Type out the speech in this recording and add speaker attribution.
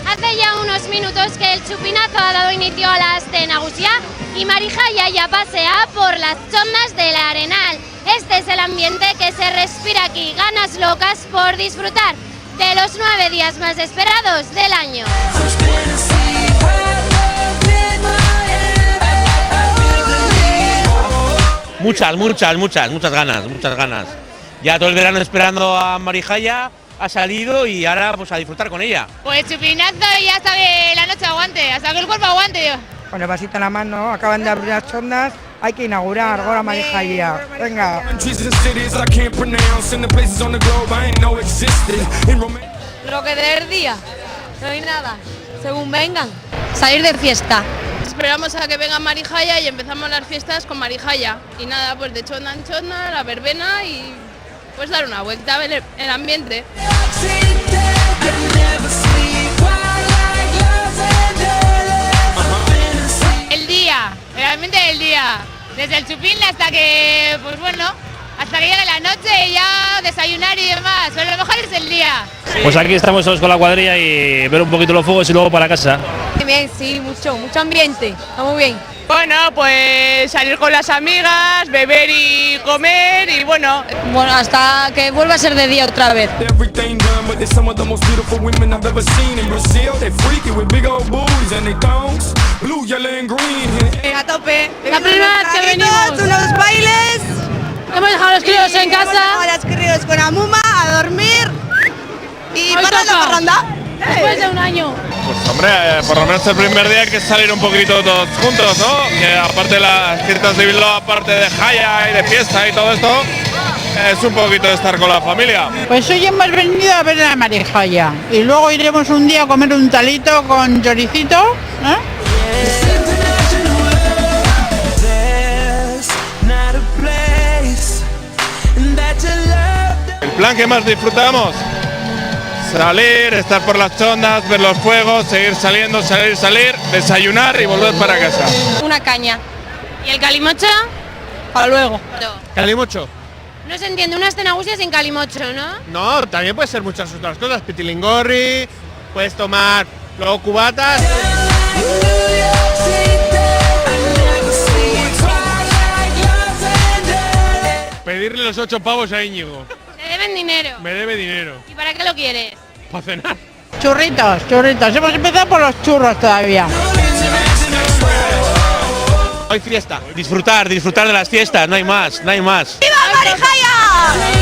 Speaker 1: Hace ya unos minutos que el chupinazo ha dado inicio a la Aste Nagusia y Marihaya ya pasea por las chondas del Arenal. Este es el ambiente que se respira aquí, ganas locas por disfrutar de los 9 días más esperados del año.
Speaker 2: Muchas ganas. Ya todo el verano esperando a Marihaya, ha salido y ahora pues a disfrutar con ella.
Speaker 1: Pues chupinazo y hasta que la noche aguante, hasta que el cuerpo aguante.
Speaker 3: Con el vasito en la mano, acaban de abrir las chondas, hay que inaugurar ahora Marihaya. Venga.
Speaker 1: Lo que del día, no hay nada, según vengan. Salir de fiesta.
Speaker 4: Esperamos a que venga Marihaya y empezamos las fiestas con Marihaya. Y nada, pues de chonda en chonda, la verbena y pues dar una vuelta a ver el ambiente.
Speaker 1: El día, realmente el día. Desde el chupín hasta que, pues bueno, hasta que llegue la noche y ya desayunar y demás. Pero lo mejor es el día.
Speaker 5: Pues aquí estamos todos con la cuadrilla y ver un poquito los fuegos y luego para casa.
Speaker 1: Bien, sí, mucho ambiente, está muy bien.
Speaker 4: Bueno, pues salir con las amigas, beber y comer y bueno.
Speaker 1: Bueno, hasta que vuelva a ser de día otra vez.
Speaker 4: A tope.
Speaker 1: La primera vez que venimos.
Speaker 4: Unos bailes.
Speaker 1: Hemos dejado a los críos en casa.
Speaker 4: A los críos con Amuma a dormir y para la parranda.
Speaker 1: Después de un año.
Speaker 5: Pues hombre, por lo menos el primer día hay que salir un poquito todos juntos, ¿no? Que aparte de las fiestas de Bilbao, aparte de Jaya y de fiesta y todo esto, es un poquito de estar con la familia.
Speaker 3: Pues hoy hemos venido a ver a Marihaya y luego iremos un día a comer un talito con choricito, ¿eh?
Speaker 5: El plan que más disfrutamos, salir, estar por las chondas, ver los fuegos, seguir saliendo, salir, desayunar y volver para casa.
Speaker 1: Una caña. ¿Y el calimocho? Para luego.
Speaker 2: Calimocho.
Speaker 1: No se entiende una Aste Nagusia sin calimocho, ¿no?
Speaker 2: No, también puede ser muchas otras cosas. Pitilingorri, puedes tomar luego cubatas. Pedirle los 8 pavos a Íñigo.
Speaker 1: Te deben dinero.
Speaker 2: Me debe dinero.
Speaker 1: ¿Y para qué lo quieres?
Speaker 2: Para cenar.
Speaker 3: Churritos. Hemos empezado por los churros todavía.
Speaker 2: Hoy fiesta. Disfrutar de las fiestas, no hay más.
Speaker 4: ¡Viva Marihaya!